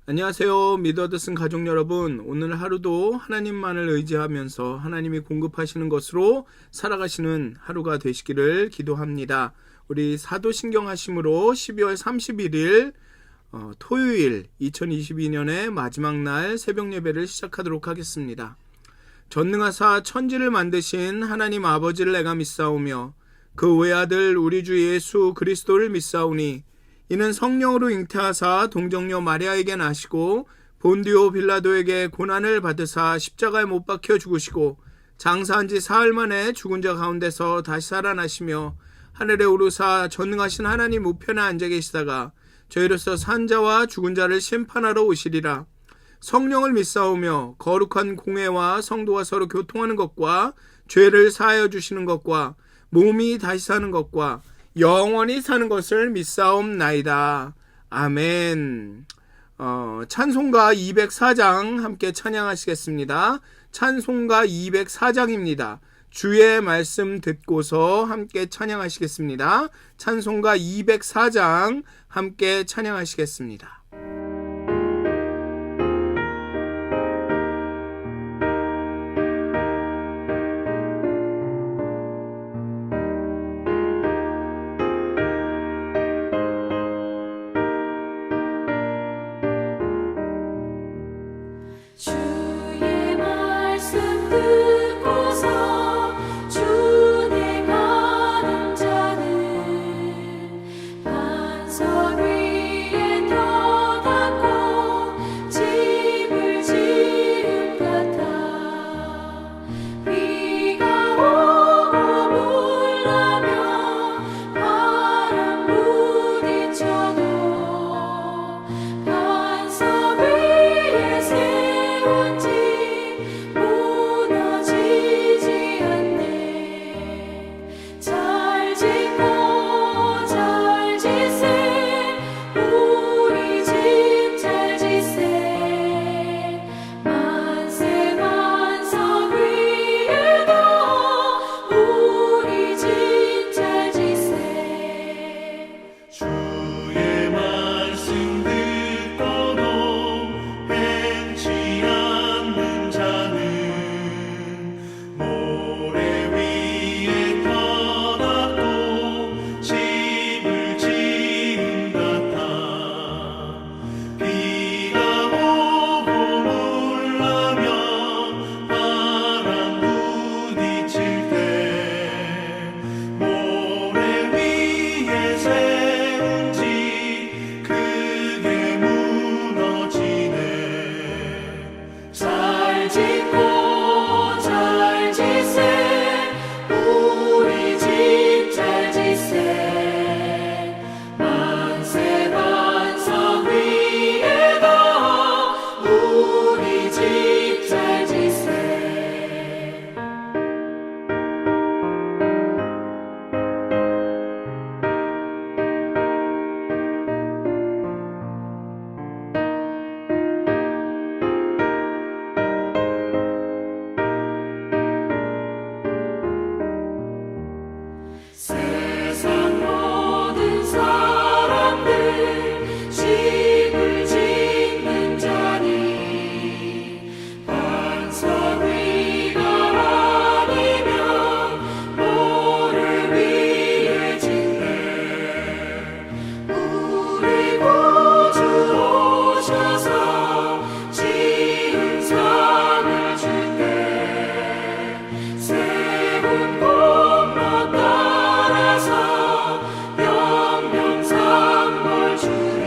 안녕하세요. 미더드슨 가족 여러분. 오늘 하루도 하나님만을 의지하면서 하나님이 공급하시는 것으로 살아가시는 하루가 되시기를 기도합니다. 우리 사도신경 하심으로 12월 31일 토요일 2022년의 마지막 날 새벽 예배를 시작하도록 하겠습니다. 전능하사 천지를 만드신 하나님 아버지를 내가 믿사오며 그 외아들 우리 주 예수 그리스도를 믿사오니 이는 성령으로 잉태하사 동정녀 마리아에게 나시고 본디오 빌라도에게 고난을 받으사 십자가에 못 박혀 죽으시고 장사한 지 사흘 만에 죽은 자 가운데서 다시 살아나시며 하늘에 오르사 전능하신 하나님 우편에 앉아 계시다가 저희로서 산 자와 죽은 자를 심판하러 오시리라. 성령을 믿사오며 거룩한 공회와 성도와 서로 교통하는 것과 죄를 사하여 주시는 것과 몸이 다시 사는 것과 영원히 사는 것을 믿사옵나이다. 아멘. 찬송가 204장 함께 찬양하시겠습니다. 찬송가 204장입니다. 주의 말씀 듣고서 함께 찬양하시겠습니다. 찬송가 204장 함께 찬양하시겠습니다. 주의 말씀 듣고서 준행하는 자는 반석 위에 터닫고 집을 지은 같아. 비가 오고 물나며 바람 부딪혀도 반석 위에 세운 집 무너지지 않네. 잘 짓고 잘 지세 우리 집 잘 지세. 만세 반석 위에도 우리 집 잘 지세. 주의 말씀 듣고도 행치 않는 자는 모래 위에 터닫고 집을 지은 같아. 비가 오고 물나며 바람 부딪힐 때 모래 위에 세운 집 크게 무너지네. 잘 짓고 잘 지세 우리 집 잘 지세. 만세 반석 위에도 우리 집 잘 지세. 세상 모든 사람들 집을 짓는 자니 반석 위가 아니면 모래 위에 짓네. 우리 구주 오셔서 지은 상을 줄게. 세운 공로 따라서 영명상을 주리.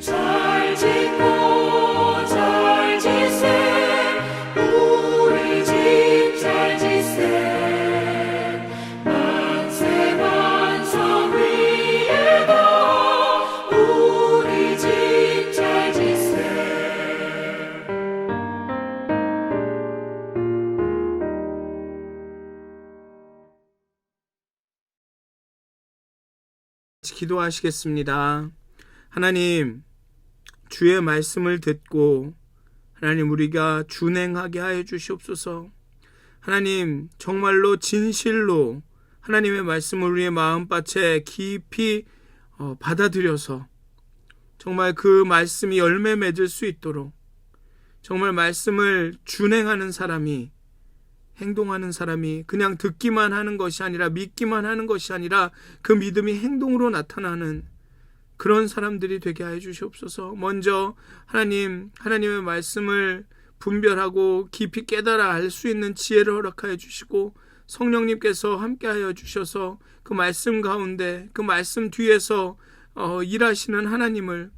잘 짓고 잘 지세 우리 집 잘 지세. 만세 반석 위에도 우리 집 잘 지세. 기도하시겠습니다. 하나님, 주의 말씀을 듣고 하나님 우리가 준행하게 하여 주시옵소서. 하나님, 정말로 진실로 하나님의 말씀을 우리의 마음밭에 깊이 받아들여서 정말 그 말씀이 열매 맺을 수 있도록 정말 말씀을 준행하는 사람이, 행동하는 사람이 그냥 듣기만 하는 것이 아니라 믿기만 하는 것이 아니라 그 믿음이 행동으로 나타나는 그런 사람들이 되게 하여 주시옵소서. 먼저 하나님의 말씀을 분별하고 깊이 깨달아 알 수 있는 지혜를 허락하여 주시고 성령님께서 함께하여 주셔서 그 말씀 가운데 그 말씀 뒤에서 일하시는 하나님을,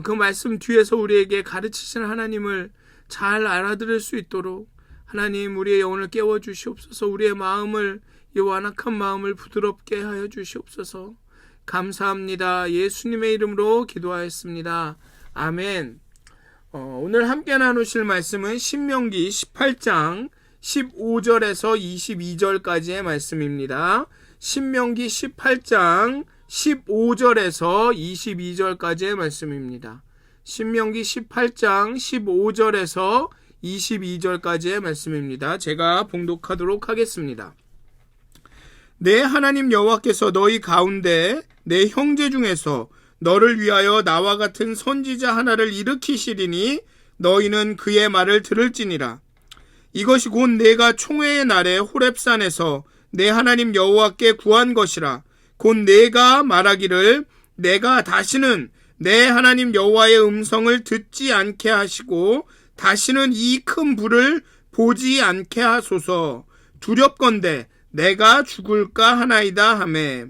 그 말씀 뒤에서 우리에게 가르치시는 하나님을 잘 알아들을 수 있도록 하나님 우리의 영혼을 깨워 주시옵소서. 우리의 마음을, 이 완악한 마음을 부드럽게 하여 주시옵소서. 감사합니다. 예수님의 이름으로 기도하였습니다. 아멘. 오늘 함께 나누실 말씀은 신명기 18장 15절에서 22절까지의 말씀입니다. 신명기 18장 15절에서 22절까지의 말씀입니다. 신명기 18장 15절에서 22절까지의 말씀입니다. 제가 봉독하도록 하겠습니다. 내 하나님 여호와께서 너희 가운데 내 형제 중에서 너를 위하여 나와 같은 선지자 하나를 일으키시리니 너희는 그의 말을 들을지니라. 이것이 곧 내가 총회의 날에 호렙산에서 내 하나님 여호와께 구한 것이라. 곧 내가 말하기를 내가 다시는 내 하나님 여호와의 음성을 듣지 않게 하시고 다시는 이 큰 불을 보지 않게 하소서. 두렵건대 내가 죽을까 하나이다 하매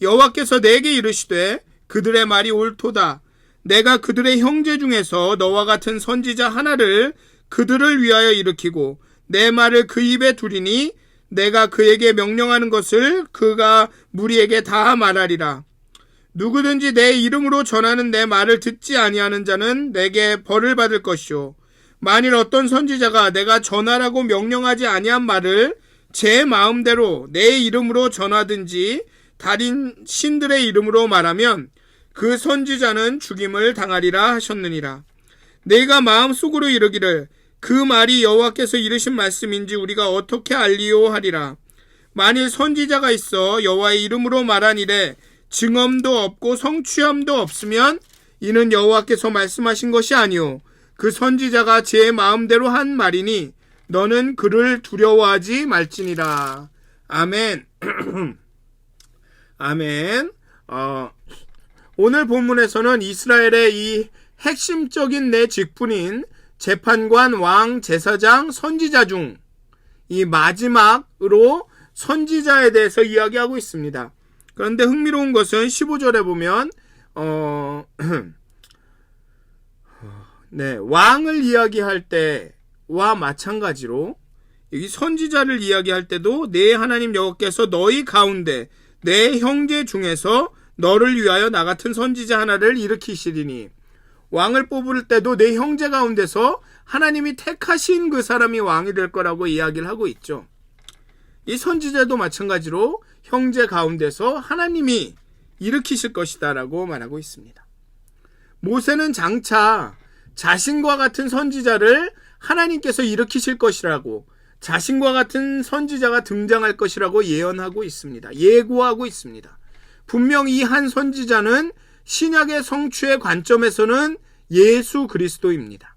여호와께서 내게 이르시되 그들의 말이 옳도다. 내가 그들의 형제 중에서 너와 같은 선지자 하나를 그들을 위하여 일으키고 내 말을 그 입에 두리니 내가 그에게 명령하는 것을 그가 무리에게 다 말하리라. 누구든지 내 이름으로 전하는 내 말을 듣지 아니하는 자는 내게 벌을 받을 것이요 만일 어떤 선지자가 내가 전하라고 명령하지 아니한 말을 제 마음대로 내 이름으로 전하든지 다른 신들의 이름으로 말하면 그 선지자는 죽임을 당하리라 하셨느니라. 내가 마음속으로 이르기를 그 말이 여호와께서 이르신 말씀인지 우리가 어떻게 알리요 하리라. 만일 선지자가 있어 여호와의 이름으로 말한 일에 증언도 없고 성취함도 없으면 이는 여호와께서 말씀하신 것이 아니요 그 선지자가 제 마음대로 한 말이니 너는 그를 두려워하지 말지니라. 아멘. 아멘. 오늘 본문에서는 이스라엘의 이 핵심적인 내 직분인 재판관, 왕, 제사장, 선지자 중 이 마지막으로 선지자에 대해서 이야기하고 있습니다. 그런데 흥미로운 것은 15절에 보면 왕을 이야기할 때와 마찬가지로 여기 선지자를 이야기할 때도 내 하나님 여호와께서 너희 가운데 내 형제 중에서 너를 위하여 나 같은 선지자 하나를 일으키시리니 왕을 뽑을 때도 내 형제 가운데서 하나님이 택하신 그 사람이 왕이 될 거라고 이야기를 하고 있죠. 이 선지자도 마찬가지로 형제 가운데서 하나님이 일으키실 것이다 라고 말하고 있습니다. 모세는 장차 자신과 같은 선지자를 하나님께서 일으키실 것이라고, 자신과 같은 선지자가 등장할 것이라고 예언하고 있습니다. 예고하고 있습니다. 분명 이 한 선지자는 신약의 성취의 관점에서는 예수 그리스도입니다.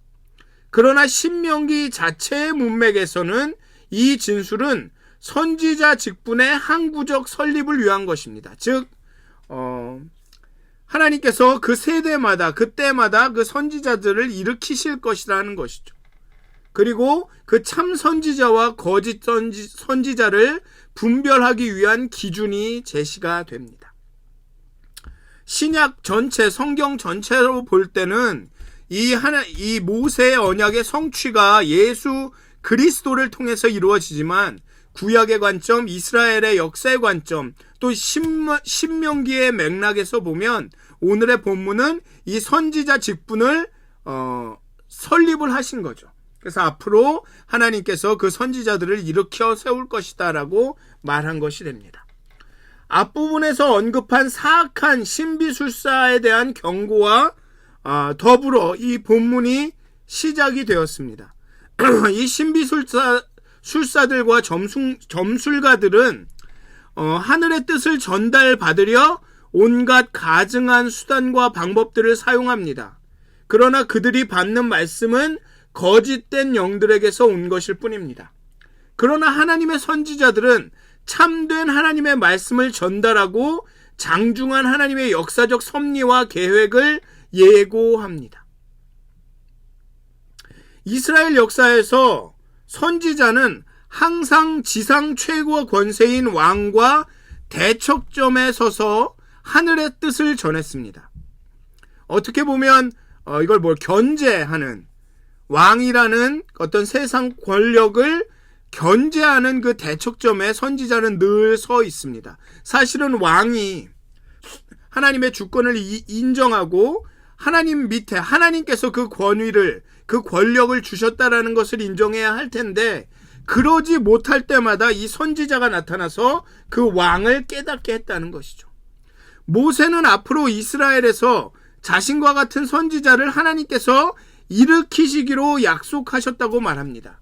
그러나 신명기 자체의 문맥에서는 이 진술은 선지자 직분의 항구적 설립을 위한 것입니다. 즉 하나님께서 그 세대마다 그때마다 그 선지자들을 일으키실 것이라는 것이죠. 그리고 그 참 선지자와 거짓 선지자를 분별하기 위한 기준이 제시가 됩니다. 신약 전체, 성경 전체로 볼 때는 이 모세의 언약의 성취가 예수 그리스도를 통해서 이루어지지만 구약의 관점, 이스라엘의 역사의 관점, 또 신명기의 맥락에서 보면 오늘의 본문은 이 선지자 직분을 설립을 하신 거죠. 그래서 앞으로 하나님께서 그 선지자들을 일으켜 세울 것이다 라고 말한 것이 됩니다. 앞부분에서 언급한 사악한 신비술사에 대한 경고와 더불어 이 본문이 시작이 되었습니다. 이 신비술사들과 점술가들은 하늘의 뜻을 전달받으려 온갖 가증한 수단과 방법들을 사용합니다. 그러나 그들이 받는 말씀은 거짓된 영들에게서 온 것일 뿐입니다. 그러나 하나님의 선지자들은 참된 하나님의 말씀을 전달하고 장중한 하나님의 역사적 섭리와 계획을 예고합니다. 이스라엘 역사에서 선지자는 항상 지상 최고 권세인 왕과 대척점에 서서 하늘의 뜻을 전했습니다. 어떻게 보면 이걸 견제하는, 왕이라는 어떤 세상 권력을 견제하는 그 대척점에 선지자는 늘 서 있습니다. 사실은 왕이 하나님의 주권을 인정하고 하나님 밑에 하나님께서 그 권위를, 그 권력을 주셨다라는 것을 인정해야 할 텐데, 그러지 못할 때마다 이 선지자가 나타나서 그 왕을 깨닫게 했다는 것이죠. 모세는 앞으로 이스라엘에서 자신과 같은 선지자를 하나님께서 일으키시기로 약속하셨다고 말합니다.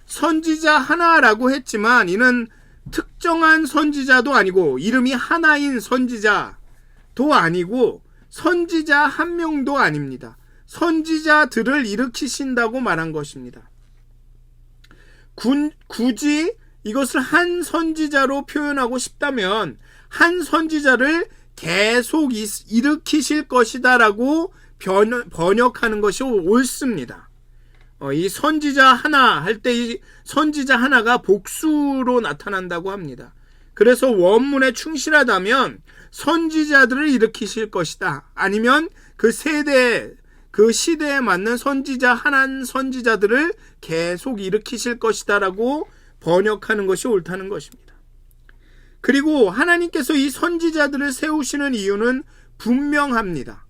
선지자 하나라고 했지만 이는 특정한 선지자도 아니고 이름이 하나인 선지자도 아니고 선지자 한 명도 아닙니다. 선지자들을 일으키신다고 말한 것입니다. 굳이 이것을 한 선지자로 표현하고 싶다면 한 선지자를 계속 일으키실 것이다라고 번역하는 것이 옳습니다. 이 선지자 하나 할 때 이 선지자 하나가 복수로 나타난다고 합니다. 그래서 원문에 충실하다면 선지자들을 일으키실 것이다. 아니면 그 세대, 그 시대에 맞는 한 선지자들을 계속 일으키실 것이다라고 번역하는 것이 옳다는 것입니다. 그리고 하나님께서 이 선지자들을 세우시는 이유는 분명합니다.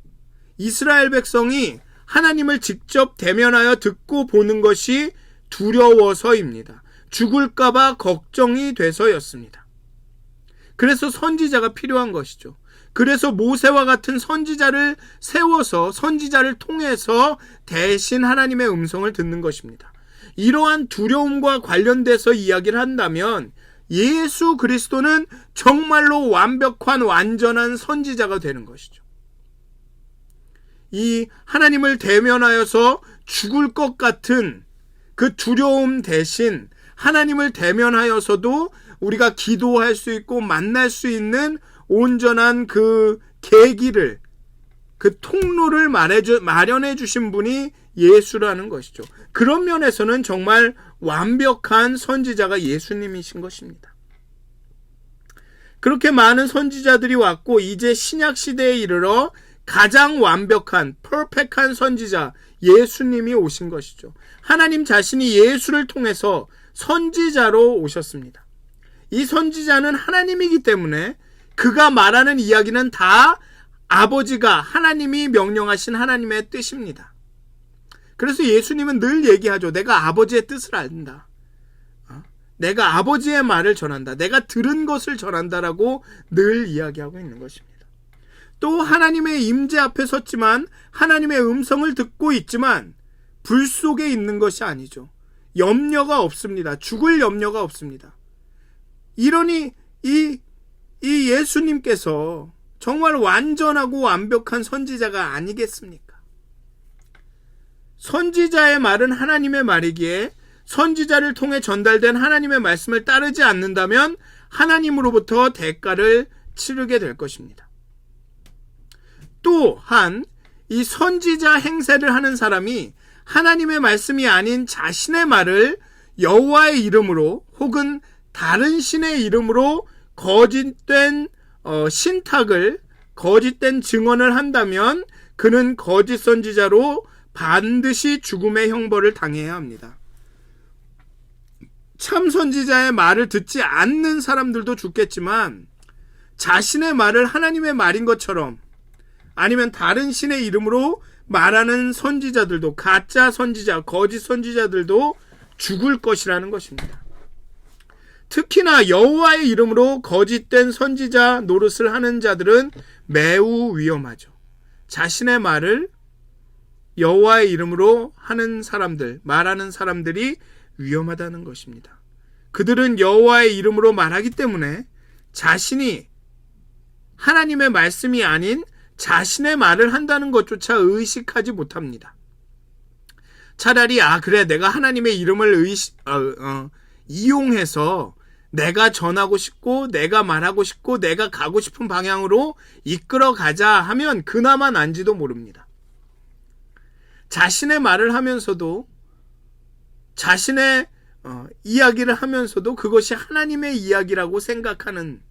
이스라엘 백성이 하나님을 직접 대면하여 듣고 보는 것이 두려워서입니다. 죽을까봐 걱정이 돼서였습니다. 그래서 선지자가 필요한 것이죠. 그래서 모세와 같은 선지자를 세워서 선지자를 통해서 대신 하나님의 음성을 듣는 것입니다. 이러한 두려움과 관련돼서 이야기를 한다면 예수 그리스도는 정말로 완벽한 완전한 선지자가 되는 것이죠. 이 하나님을 대면하여서 죽을 것 같은 그 두려움 대신 하나님을 대면하여서도 우리가 기도할 수 있고 만날 수 있는 온전한 그 계기를, 그 통로를 마련해 주신 분이 예수라는 것이죠. 그런 면에서는 정말 완벽한 선지자가 예수님이신 것입니다. 그렇게 많은 선지자들이 왔고 이제 신약 시대에 이르러 가장 완벽한 퍼펙트한 선지자 예수님이 오신 것이죠. 하나님 자신이 예수를 통해서 선지자로 오셨습니다. 이 선지자는 하나님이기 때문에 그가 말하는 이야기는 다 아버지가 하나님이 명령하신 하나님의 뜻입니다. 그래서 예수님은 늘 얘기하죠. 내가 아버지의 뜻을 안다. 내가 아버지의 말을 전한다. 내가 들은 것을 전한다라고 늘 이야기하고 있는 것입니다. 또 하나님의 임재 앞에 섰지만 하나님의 음성을 듣고 있지만 불 속에 있는 것이 아니죠. 염려가 없습니다. 죽을 염려가 없습니다. 이러니 이 예수님께서 정말 완전하고 완벽한 선지자가 아니겠습니까? 선지자의 말은 하나님의 말이기에 선지자를 통해 전달된 하나님의 말씀을 따르지 않는다면 하나님으로부터 대가를 치르게 될 것입니다. 또한 이 선지자 행세를 하는 사람이 하나님의 말씀이 아닌 자신의 말을 여호와의 이름으로 혹은 다른 신의 이름으로 거짓된 신탁을, 거짓된 증언을 한다면 그는 거짓 선지자로 반드시 죽음의 형벌을 당해야 합니다. 참 선지자의 말을 듣지 않는 사람들도 죽겠지만 자신의 말을 하나님의 말인 것처럼 아니면 다른 신의 이름으로 말하는 선지자들도, 가짜 선지자, 거짓 선지자들도 죽을 것이라는 것입니다. 특히나 여호와의 이름으로 거짓된 선지자 노릇을 하는 자들은 매우 위험하죠. 자신의 말을 여호와의 이름으로 하는 사람들, 말하는 사람들이 위험하다는 것입니다. 그들은 여호와의 이름으로 말하기 때문에 자신이 하나님의 말씀이 아닌 자신의 말을 한다는 것조차 의식하지 못합니다. 차라리 그래 내가 하나님의 이름을 이용해서 내가 전하고 싶고 내가 말하고 싶고 내가 가고 싶은 방향으로 이끌어 가자 하면 그나마 난지도 모릅니다. 자신의 말을 하면서도 자신의 이야기를 하면서도 그것이 하나님의 이야기라고 생각하는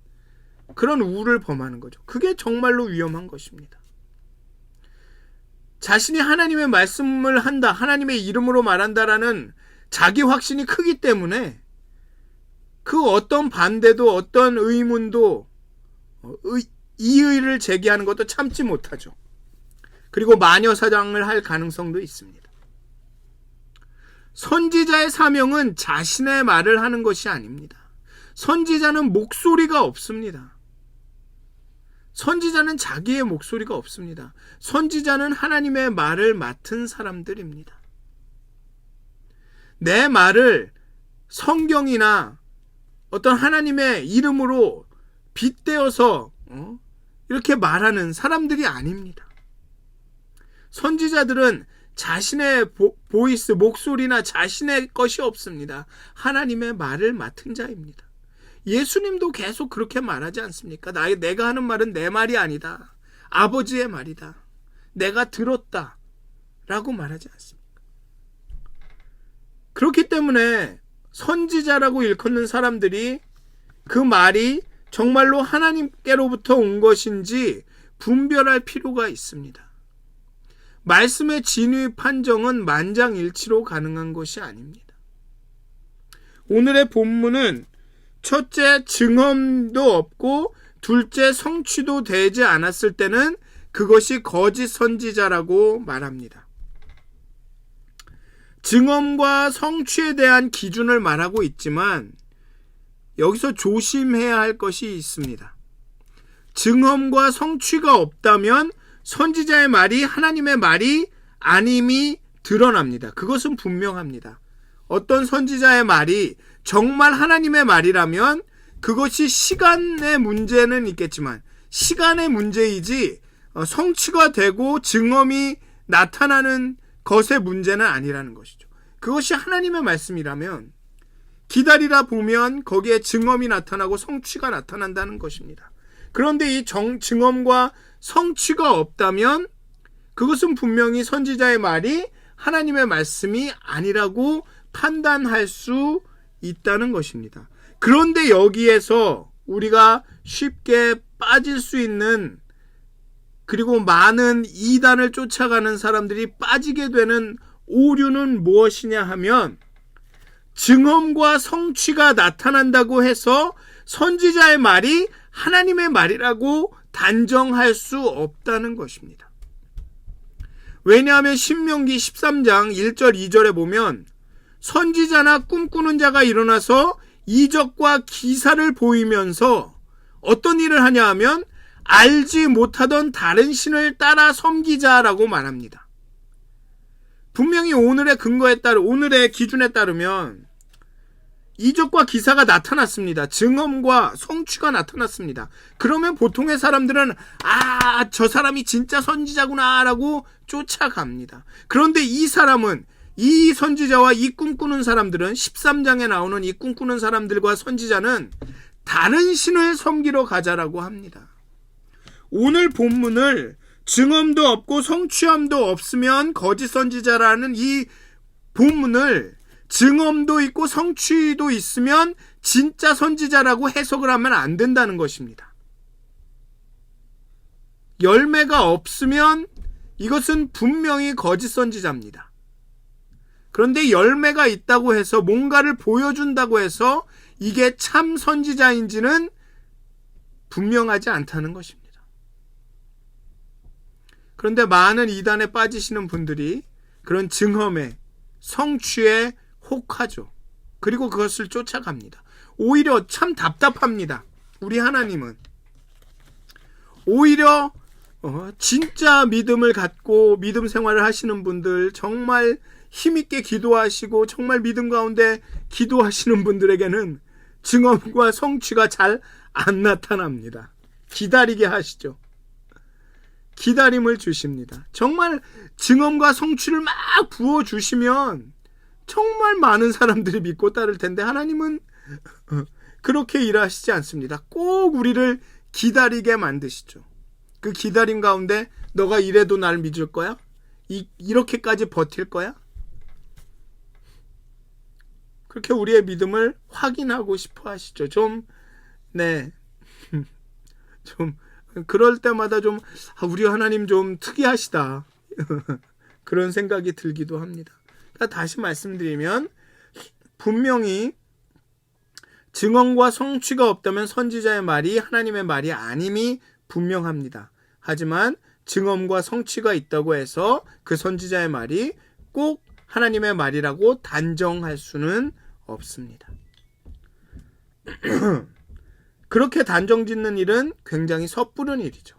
그런 우를 범하는 거죠. 그게 정말로 위험한 것입니다. 자신이 하나님의 말씀을 한다, 하나님의 이름으로 말한다라는 자기 확신이 크기 때문에 그 어떤 반대도 어떤 의문도 이의를 제기하는 것도 참지 못하죠. 그리고 마녀사냥을 할 가능성도 있습니다. 선지자의 사명은 자신의 말을 하는 것이 아닙니다. 선지자는 목소리가 없습니다. 선지자는 자기의 목소리가 없습니다. 선지자는 하나님의 말을 맡은 사람들입니다. 내 말을 성경이나 어떤 하나님의 이름으로 빗대어서 이렇게 말하는 사람들이 아닙니다. 선지자들은 자신의 보이스, 목소리나 자신의 것이 없습니다. 하나님의 말을 맡은 자입니다. 예수님도 계속 그렇게 말하지 않습니까? 내가 하는 말은 내 말이 아니다. 아버지의 말이다. 내가 들었다. 라고 말하지 않습니까? 그렇기 때문에 선지자라고 일컫는 사람들이 그 말이 정말로 하나님께로부터 온 것인지 분별할 필요가 있습니다. 말씀의 진위 판정은 만장일치로 가능한 것이 아닙니다. 오늘의 본문은 첫째, 증언도 없고 둘째, 성취도 되지 않았을 때는 그것이 거짓 선지자라고 말합니다. 증언과 성취에 대한 기준을 말하고 있지만 여기서 조심해야 할 것이 있습니다. 증언과 성취가 없다면 선지자의 말이 하나님의 말이 아님이 드러납니다. 그것은 분명합니다. 어떤 선지자의 말이 정말 하나님의 말이라면 그것이 시간의 문제는 있겠지만 시간의 문제이지 성취가 되고 증언이 나타나는 것의 문제는 아니라는 것이죠. 그것이 하나님의 말씀이라면 기다리다 보면 거기에 증언이 나타나고 성취가 나타난다는 것입니다. 그런데 이 증언과 성취가 없다면 그것은 분명히 선지자의 말이 하나님의 말씀이 아니라고 판단할 수 있다는 것입니다. 그런데 여기에서 우리가 쉽게 빠질 수 있는, 그리고 많은 이단을 쫓아가는 사람들이 빠지게 되는 오류는 무엇이냐 하면 증언과 성취가 나타난다고 해서 선지자의 말이 하나님의 말이라고 단정할 수 없다는 것입니다. 왜냐하면 신명기 13장 1절 2절에 보면 선지자나 꿈꾸는 자가 일어나서 이적과 기사를 보이면서 어떤 일을 하냐 하면 알지 못하던 다른 신을 따라 섬기자라고 말합니다. 분명히 오늘의 근거에 따르, 오늘의 기준에 따르면 이적과 기사가 나타났습니다. 증언과 성취가 나타났습니다. 그러면 보통의 사람들은 저 사람이 진짜 선지자구나 라고 쫓아갑니다. 그런데 이 사람은, 이 선지자와 이 꿈꾸는 사람들은, 13장에 나오는 이 꿈꾸는 사람들과 선지자는 다른 신을 섬기러 가자라고 합니다. 오늘 본문을 증언도 없고 성취함도 없으면 거짓 선지자라는 이 본문을 증언도 있고 성취도 있으면 진짜 선지자라고 해석을 하면 안 된다는 것입니다. 열매가 없으면 이것은 분명히 거짓 선지자입니다. 그런데 열매가 있다고 해서, 뭔가를 보여준다고 해서 이게 참 선지자인지는 분명하지 않다는 것입니다. 그런데 많은 이단에 빠지시는 분들이 그런 증언에, 성취에 혹하죠. 그리고 그것을 쫓아갑니다. 오히려 참 답답합니다. 우리 하나님은 오히려 진짜 믿음을 갖고 믿음 생활을 하시는 분들, 정말 힘있게 기도하시고 정말 믿음 가운데 기도하시는 분들에게는 증언과 성취가 잘 안 나타납니다. 기다리게 하시죠. 기다림을 주십니다. 정말 증언과 성취를 막 부어주시면 정말 많은 사람들이 믿고 따를 텐데 하나님은 그렇게 일하시지 않습니다. 꼭 우리를 기다리게 만드시죠. 그 기다림 가운데 너가 이래도 날 믿을 거야? 이렇게까지 버틸 거야? 그렇게 우리의 믿음을 확인하고 싶어 하시죠. 좀 그럴 때마다 좀 우리 하나님 좀 특이하시다. 그런 생각이 들기도 합니다. 그러니까 다시 말씀드리면 분명히 증언과 성취가 없다면 선지자의 말이 하나님의 말이 아님이 분명합니다. 하지만 증언과 성취가 있다고 해서 그 선지자의 말이 꼭 하나님의 말이라고 단정할 수는 없습니다. 그렇게 단정짓는 일은 굉장히 섣부른 일이죠.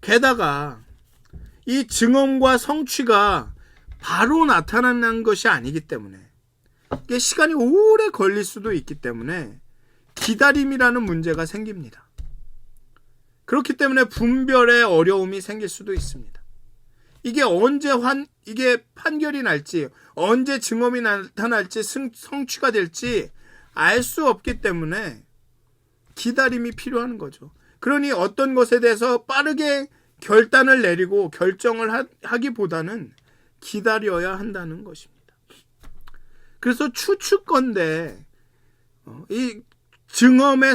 게다가 이 증언과 성취가 바로 나타나는 것이 아니기 때문에 이게 시간이 오래 걸릴 수도 있기 때문에 기다림이라는 문제가 생깁니다. 그렇기 때문에 분별의 어려움이 생길 수도 있습니다. 이게 언제 이게 판결이 날지, 언제 증언이 나타날지, 성취가 될지 알 수 없기 때문에 기다림이 필요한 거죠. 그러니 어떤 것에 대해서 빠르게 결단을 내리고 결정을 하기보다는 기다려야 한다는 것입니다. 그래서 추측건데 이 증언의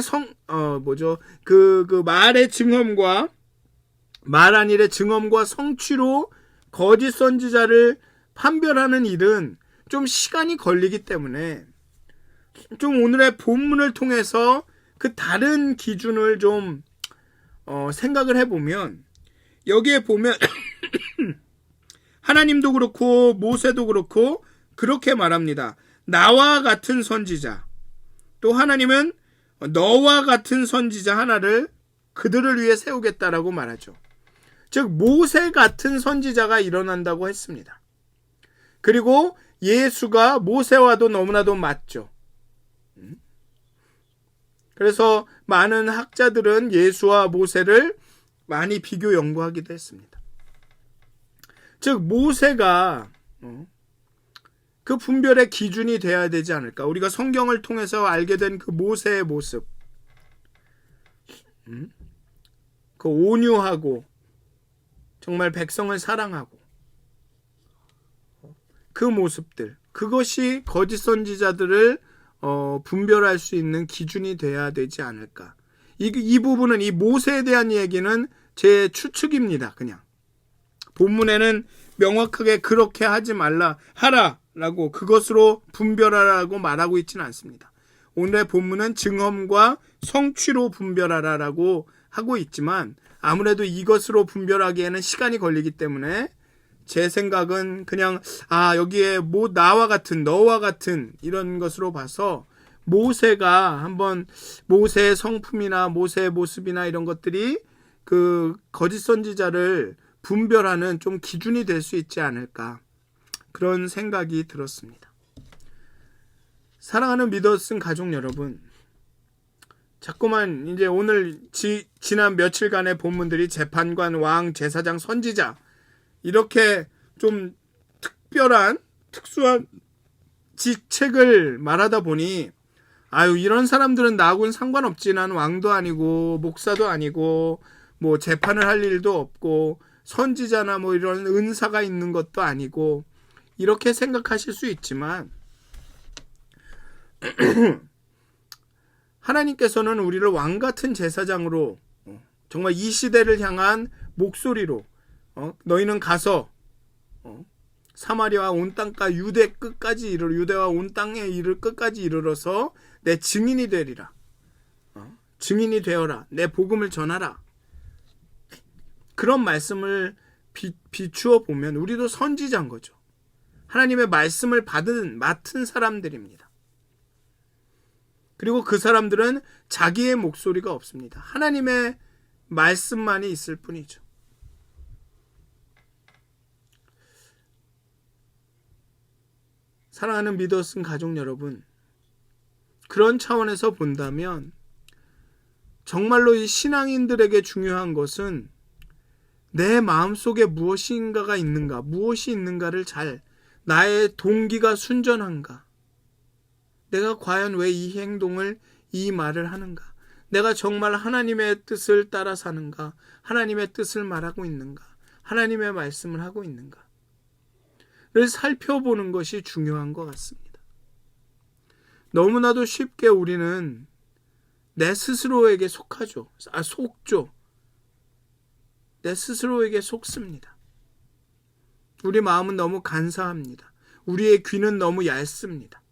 그 말의 증언과 말 아니래 증언과 성취로 거짓 선지자를 판별하는 일은 좀 시간이 걸리기 때문에 좀 오늘의 본문을 통해서 그 다른 기준을 좀 생각을 해보면 여기에 보면 하나님도 그렇고 모세도 그렇고 그렇게 말합니다. 나와 같은 선지자, 또 하나님은 너와 같은 선지자 하나를 그들을 위해 세우겠다라고 말하죠. 즉 모세 같은 선지자가 일어난다고 했습니다. 그리고 예수가 모세와도 너무나도 맞죠. 그래서 많은 학자들은 예수와 모세를 많이 비교 연구하기도 했습니다. 즉 모세가 그 분별의 기준이 되어야 되지 않을까. 우리가 성경을 통해서 알게 된 그 모세의 모습, 그 온유하고 정말 백성을 사랑하고 그 모습들, 그것이 거짓 선지자들을 분별할 수 있는 기준이 돼야 되지 않을까. 이 부분은, 이 모세에 대한 얘기는 제 추측입니다. 그냥 본문에는 명확하게 그렇게 하지 하라라고 그것으로 분별하라고 말하고 있지는 않습니다. 오늘의 본문은 증언과 성취로 분별하라라고 하고 있지만 아무래도 이것으로 분별하기에는 시간이 걸리기 때문에 제 생각은 그냥 여기에 나와 같은, 너와 같은 이런 것으로 봐서 모세가 한번 모세의 성품이나 모세의 모습이나 이런 것들이 그 거짓 선지자를 분별하는 좀 기준이 될 수 있지 않을까, 그런 생각이 들었습니다. 사랑하는 믿었은 가족 여러분, 자꾸만 이제 오늘 지난 며칠간의 본문들이 재판관, 왕, 제사장, 선지자 이렇게 좀 특수한 직책을 말하다 보니 이런 사람들은 나하고는 상관없지, 난 왕도 아니고 목사도 아니고 뭐 재판을 할 일도 없고 선지자나 뭐 이런 은사가 있는 것도 아니고 이렇게 생각하실 수 있지만 하나님께서는 우리를 왕같은 제사장으로 정말 이 시대를 향한 목소리로 너희는 가서 사마리아와 온 땅과 유대와 온 땅에 끝까지 이르러서 내 증인이 되리라. 증인이 되어라. 내 복음을 전하라. 그런 말씀을 비추어 보면 우리도 선지자인 거죠. 하나님의 말씀을 맡은 사람들입니다. 그리고 그 사람들은 자기의 목소리가 없습니다. 하나님의 말씀만이 있을 뿐이죠. 사랑하는 믿었은 가족 여러분, 그런 차원에서 본다면 정말로 이 신앙인들에게 중요한 것은 내 마음속에 무엇인가가 있는가, 무엇이 있는가를 나의 동기가 순전한가, 내가 과연 왜 이 행동을, 이 말을 하는가, 내가 정말 하나님의 뜻을 따라 사는가, 하나님의 뜻을 말하고 있는가, 하나님의 말씀을 하고 있는가를 살펴보는 것이 중요한 것 같습니다. 너무나도 쉽게 우리는 내 스스로에게 속죠. 내 스스로에게 속습니다. 우리 마음은 너무 간사합니다. 우리의 귀는 너무 얇습니다.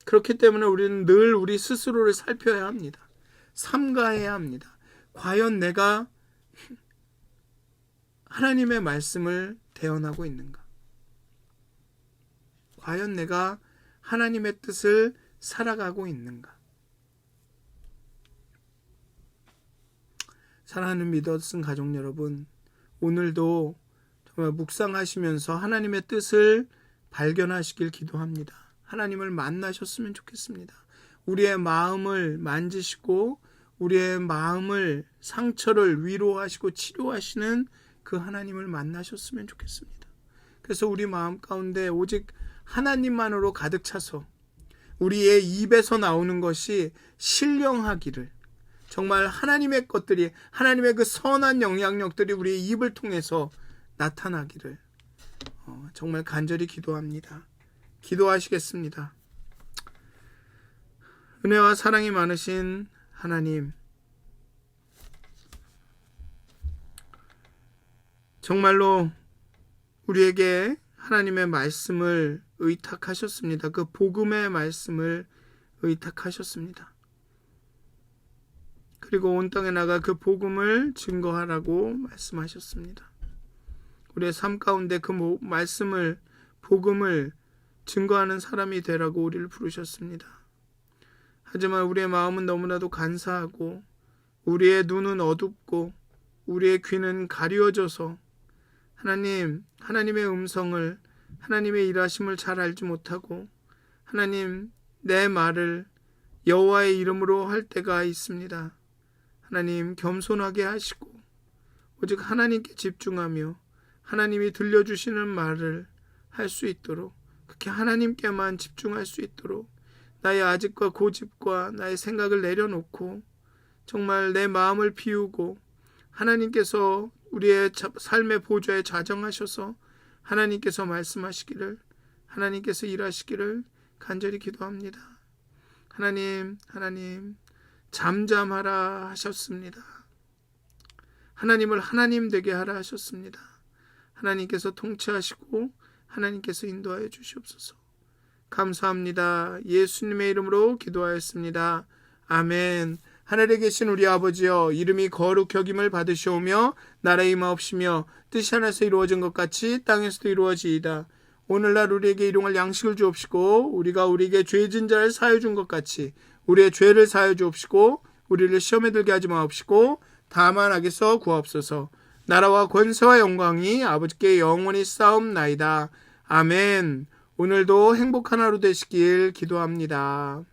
그렇기 때문에 우리는 늘 우리 스스로를 살펴야 합니다. 삼가해야 합니다. 과연 내가 하나님의 말씀을 대언하고 있는가? 과연 내가 하나님의 뜻을 살아가고 있는가? 사랑하는 믿었은 가족 여러분, 오늘도 정말 묵상하시면서 하나님의 뜻을 발견하시길 기도합니다. 하나님을 만나셨으면 좋겠습니다. 우리의 마음을 만지시고 우리의 마음을, 상처를 위로하시고 치료하시는 그 하나님을 만나셨으면 좋겠습니다. 그래서 우리 마음 가운데 오직 하나님만으로 가득 차서 우리의 입에서 나오는 것이 신령하기를, 정말 하나님의 것들이, 하나님의 그 선한 영향력들이 우리의 입을 통해서 나타나기를 정말 간절히 기도합니다. 기도하시겠습니다. 은혜와 사랑이 많으신 하나님, 정말로 우리에게 하나님의 말씀을 의탁하셨습니다. 그 복음의 말씀을 의탁하셨습니다. 그리고 온 땅에 나가 그 복음을 증거하라고 말씀하셨습니다. 우리의 삶 가운데 그 말씀을, 복음을 증거하는 사람이 되라고 우리를 부르셨습니다. 하지만 우리의 마음은 너무나도 간사하고 우리의 눈은 어둡고 우리의 귀는 가려져서 하나님, 하나님의 음성을, 하나님의 일하심을 잘 알지 못하고 하나님, 내 말을 여호와의 이름으로 할 때가 있습니다. 하나님, 겸손하게 하시고 오직 하나님께 집중하며 하나님이 들려주시는 말을 할 수 있도록, 그렇게 하나님께만 집중할 수 있도록 나의 아집과 고집과 나의 생각을 내려놓고 정말 내 마음을 비우고 하나님께서 우리의 삶의 보좌에 자정하셔서 하나님께서 말씀하시기를, 하나님께서 일하시기를 간절히 기도합니다. 하나님, 잠잠하라 하셨습니다. 하나님을 하나님 되게 하라 하셨습니다. 하나님께서 통치하시고 하나님께서 인도하여 주시옵소서. 감사합니다. 예수님의 이름으로 기도하였습니다. 아멘. 하늘에 계신 우리 아버지여, 이름이 거룩 여김을 받으시오며 나라의 임하옵시며 뜻이 하늘에서 이루어진 것 같이 땅에서도 이루어지이다. 오늘날 우리에게 일용할 양식을 주옵시고 우리가 우리에게 죄진 자를 사하여 준 것 같이 우리의 죄를 사하여 주옵시고 우리를 시험에 들게 하지 마옵시고 다만 악에서 구하옵소서. 나라와 권세와 영광이 아버지께 영원히 싸움나이다. 아멘. 오늘도 행복한 하루 되시길 기도합니다.